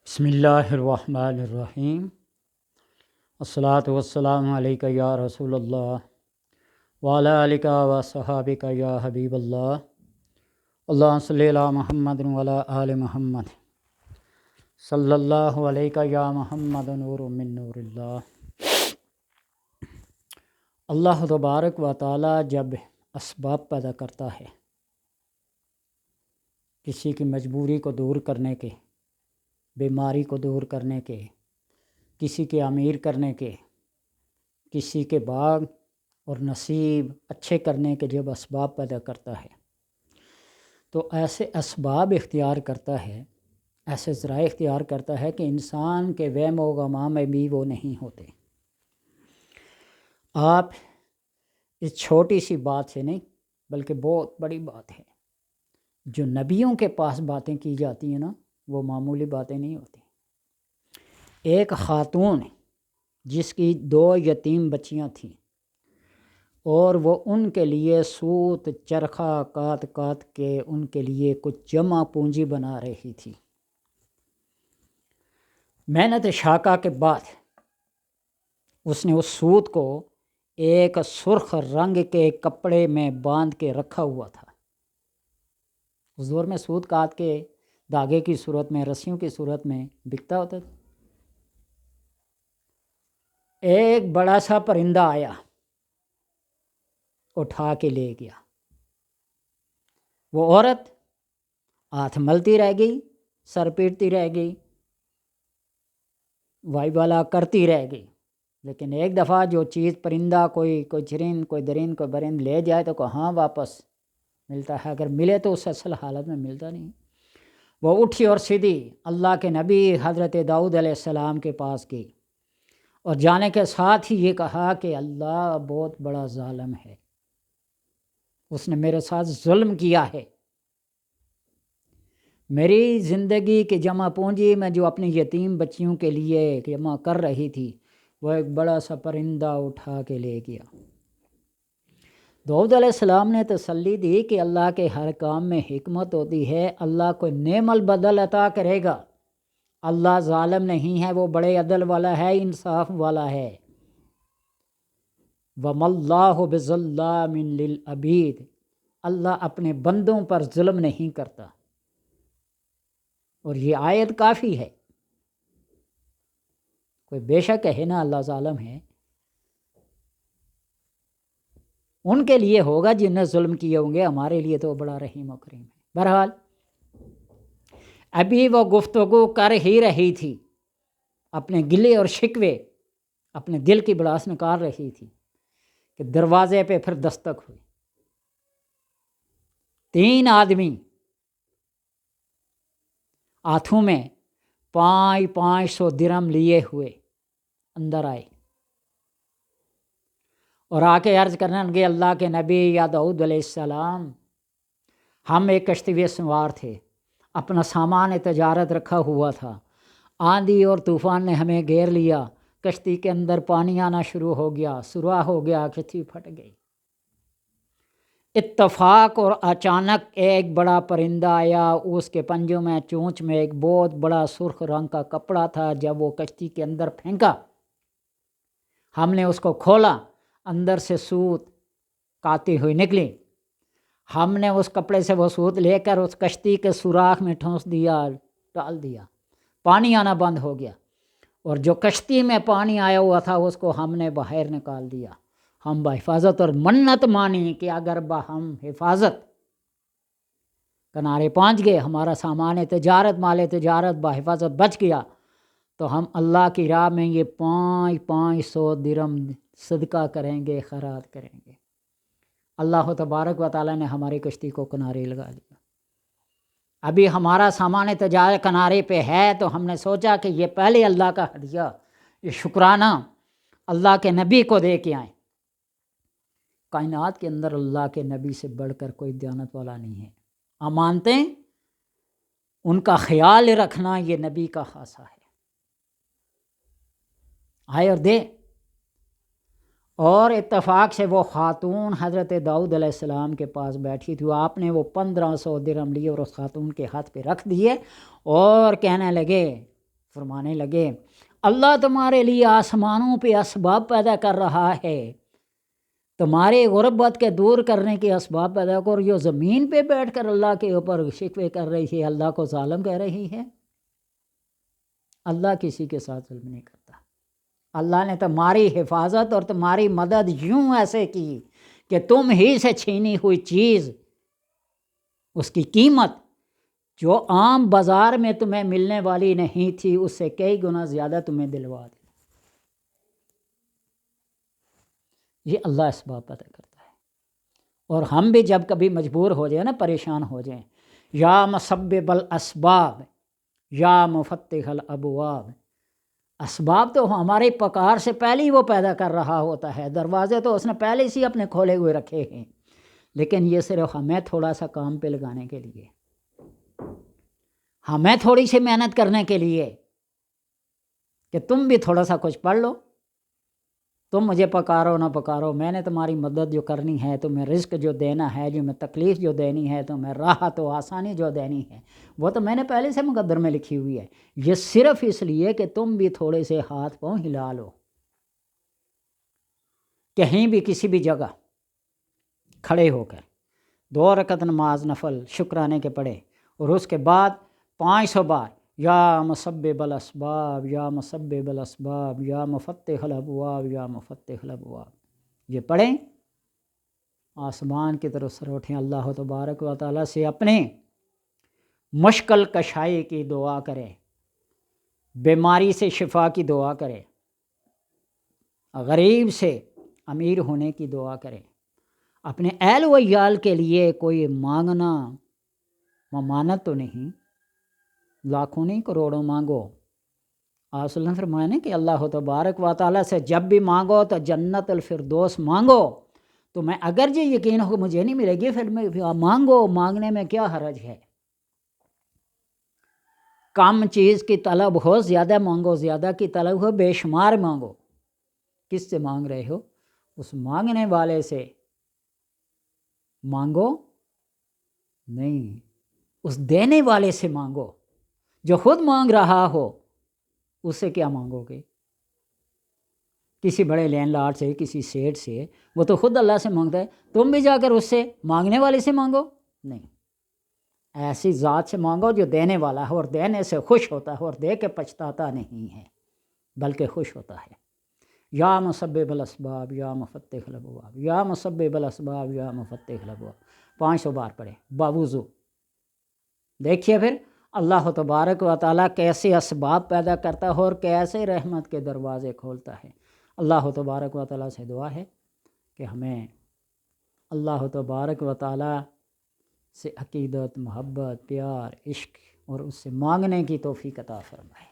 بسم اللہ الرحمن الرحیم۔ الصلاۃ والسلام علیک یا رسول اللہ وعلی آلک و صحابک یا حبیب اللہ۔ اللہم صلی علی محمد وعلی آل محمد صلی اللہ علیہ یا محمد نور من نور اللہ۔ اللہ تبارک و تعالی جب اسباب پیدا کرتا ہے کسی کی مجبوری کو دور کرنے کے، بیماری کو دور کرنے کے، کسی کے امیر کرنے کے، کسی کے باغ اور نصیب اچھے کرنے کے جب اسباب پیدا کرتا ہے تو ایسے اسباب اختیار کرتا ہے، ایسے ذرائع اختیار کرتا ہے کہ انسان کے وہم و گماں میں بھی وہ نہیں ہوتے۔ آپ اس چھوٹی سی بات سے نہیں بلکہ بہت بڑی بات ہے، جو نبیوں کے پاس باتیں کی جاتی ہیں نا، وہ معمولی باتیں نہیں ہوتی۔ ایک خاتون جس کی 2 یتیم بچیاں تھیں اور وہ ان کے لیے سوت چرخہ کاٹ کاٹ کے ان کے لیے کچھ جمع پونجی بنا رہی تھی۔ محنت شاقہ کے بعد اس نے اس سوت کو ایک سرخ رنگ کے کپڑے میں باندھ کے رکھا ہوا تھا۔ اس دور میں سوت کاٹ کے دھاگے کی صورت میں، رسیوں کی صورت میں بکتا ہوتا تھا۔ ایک بڑا سا پرندہ آیا، اٹھا کے لے گیا۔ وہ عورت ہاتھ ملتی رہ گئی، سر پیٹتی رہ گئی، وائی والا کرتی رہ گئی، لیکن ایک دفعہ جو چیز پرندہ کوئی چرند کوئی درند کوئی برند لے جائے تو کہاں واپس ملتا ہے، اگر ملے تو اس اصل حالت میں ملتا نہیں۔ وہ اٹھی اور سیدھی اللہ کے نبی حضرت داؤد علیہ السلام کے پاس گئی اور جانے کے ساتھ ہی یہ کہا کہ اللہ بہت بڑا ظالم ہے، اس نے میرے ساتھ ظلم کیا ہے۔ میری زندگی کی جمع پونجی میں جو اپنی یتیم بچیوں کے لیے جمع کر رہی تھی وہ ایک بڑا سا پرندہ اٹھا کے لے گیا۔ داؤد علیہ السلام نے تسلی دی کہ اللہ کے ہر کام میں حکمت ہوتی ہے، اللہ کو نعم البدل عطا کرے گا، اللہ ظالم نہیں ہے، وہ بڑے عدل والا ہے، انصاف والا ہے۔ وَمَا اللَّهُ بِظَلَّامٍ لِّلْعَبِيدِ، اللہ اپنے بندوں پر ظلم نہیں کرتا۔ اور یہ آیت کافی ہے، کوئی بے شک ہے نا اللہ ظالم ہے، ان کے لیے ہوگا جن نے ظلم کیے ہوں گے، ہمارے لیے تو بڑا رحیم و کریم ہے۔ بہرحال ابھی وہ گفتگو کر ہی رہی تھی، اپنے گلے اور شکوے اپنے دل کی بڑاس نکال رہی تھی کہ دروازے پہ پھر دستک ہوئی۔ 3 آدمی ہاتھوں میں 500 درہم لیے ہوئے اندر آئے اور آ کے عرض کرنے لگے، اللہ کے نبی یا داؤد علیہ السلام، ہم ایک کشتی سوار تھے، اپنا سامان تجارت رکھا ہوا تھا، آندھی اور طوفان نے ہمیں گھیر لیا، کشتی کے اندر پانی آنا شروع ہو گیا، سوراخ ہو گیا، کشتی پھٹ گئی۔ اتفاق اور اچانک ایک بڑا پرندہ آیا، اس کے پنجوں میں چونچ میں ایک بہت بڑا سرخ رنگ کا کپڑا تھا، جب وہ کشتی کے اندر پھینکا ہم نے اس کو کھولا، اندر سے سوت کاتی ہوئی نکلی، ہم نے اس کپڑے سے وہ سوت لے کر اس کشتی کے سوراخ میں ٹھونس دیا، ڈال دیا، پانی آنا بند ہو گیا، اور جو کشتی میں پانی آیا ہوا تھا اس کو ہم نے باہر نکال دیا۔ ہم بحفاظت اور منت مانی کہ اگر ہم حفاظت کنارے پہنچ گئے، ہمارا سامان تجارت مال تجارت بحفاظت بچ گیا، تو ہم اللہ کی راہ میں یہ 500 درہم صدقہ کریں گے، خیرات کریں گے۔ اللہ تبارک و تعالیٰ نے ہماری کشتی کو کنارے لگا دیا۔ ابھی ہمارا سامان تجارت کنارے پہ ہے تو ہم نے سوچا کہ یہ پہلے اللہ کا ہدیہ، یہ شکرانہ اللہ کے نبی کو دے کے آئیں۔ کائنات کے اندر اللہ کے نبی سے بڑھ کر کوئی دیانت والا نہیں ہے، امانتیں ان کا خیال رکھنا یہ نبی کا خاصہ ہے۔ آئے اور دے، اور اتفاق سے وہ خاتون حضرت داؤد علیہ السلام کے پاس بیٹھی تھی، آپ نے وہ 1500 درہم لیے اور اس خاتون کے ہاتھ پہ رکھ دیے اور کہنے لگے فرمانے لگے اللہ تمہارے لیے آسمانوں پہ اسباب پیدا کر رہا ہے، تمہارے غربت کے دور کرنے کے اسباب پیدا کر، جو زمین پہ بیٹھ کر اللہ کے اوپر شکوے کر رہی ہے، اللہ کو ظالم کہہ رہی ہے۔ اللہ کسی کے ساتھ ظلم نہیں کرتا۔ اللہ نے تمہاری حفاظت اور تمہاری مدد یوں ایسے کی کہ تم ہی سے چھینی ہوئی چیز، اس کی قیمت جو عام بازار میں تمہیں ملنے والی نہیں تھی، اس سے کئی گنا زیادہ تمہیں دلوا دی۔ یہ اللہ اسباب پیدا کرتا ہے۔ اور ہم بھی جب کبھی مجبور ہو جائیں نا، پریشان ہو جائیں، یا مسبب الاسباب یا مفتح الابواب، اسباب تو ہمارے پکار سے پہلے ہی وہ پیدا کر رہا ہوتا ہے، دروازے تو اس نے پہلے سے اپنے کھولے ہوئے رکھے ہیں، لیکن یہ صرف ہمیں تھوڑا سا کام پہ لگانے کے لیے، ہمیں تھوڑی سی محنت کرنے کے لیے کہ تم بھی تھوڑا سا کچھ پڑھ لو، تم مجھے پکارو نہ پکارو، میں نے تمہاری مدد جو کرنی ہے، تمہیں رزق جو دینا ہے، جو میں تکلیف جو دینی ہے، تمہیں راحت و آسانی جو دینی ہے، وہ تو میں نے پہلے سے مقدر میں لکھی ہوئی ہے۔ یہ صرف اس لیے کہ تم بھی تھوڑے سے ہاتھ پاؤں ہلا لو، کہیں بھی کسی بھی جگہ کھڑے ہو کر 2 رکعت نماز نفل شکرانے کے پڑھے، اور اس کے بعد 500 بار یا مسبب الاسباب یا مسبب الاسباب یا مفتح الابواب یا مفتح الابواب، یہ پڑھیں، آسمان کی طرف سر اٹھیں، اللہ تبارک و تعالیٰ سے اپنے مشکل کشائی کی دعا کریں، بیماری سے شفا کی دعا کریں، غریب سے امیر ہونے کی دعا کریں، اپنے اہل و عیال کے لیے کوئی مانگنا ممانت تو نہیں، لاکھوں نہیں کروڑوں مانگو۔ آپ صلی اللہ علیہ وسلم فرمایا نا کہ اللہ تبارک و تعالیٰ سے جب بھی مانگو تو جنت الفردوس مانگو، تو میں اگر یہ یقین ہو کہ مجھے نہیں ملے گی، پھر میں مانگو، مانگنے میں کیا حرج ہے؟ کم چیز کی طلب ہو زیادہ مانگو، زیادہ کی طلب ہو بے شمار مانگو۔ کس سے مانگ رہے ہو؟ اس مانگنے والے سے مانگو نہیں، اس دینے والے سے مانگو۔ جو خود مانگ رہا ہو اس سے کیا مانگو گے؟ کسی بڑے لینڈ لارڈ سے، کسی سیٹ سے، وہ تو خود اللہ سے مانگتا ہے، تم بھی جا کر اس سے مانگنے والے سے مانگو؟ نہیں، ایسی ذات سے مانگو جو دینے والا ہے، اور دینے سے خوش ہوتا ہے، اور دے کے پچھتاتا نہیں ہے بلکہ خوش ہوتا ہے۔ یا مسبب الاسباب یا مفتح الابواب یا مسبب الاسباب یا مفتح الابواب 500 بار پڑھے باوضو۔ دیکھیے پھر اللہ تبارک و تعالیٰ کیسے اسباب پیدا کرتا ہے اور کیسے رحمت کے دروازے کھولتا ہے۔ اللہ تبارک و تعالیٰ سے دعا ہے کہ ہمیں اللہ تبارک و تعالیٰ سے عقیدت، محبت، پیار، عشق اور اس سے مانگنے کی توفیق عطا فرمائے۔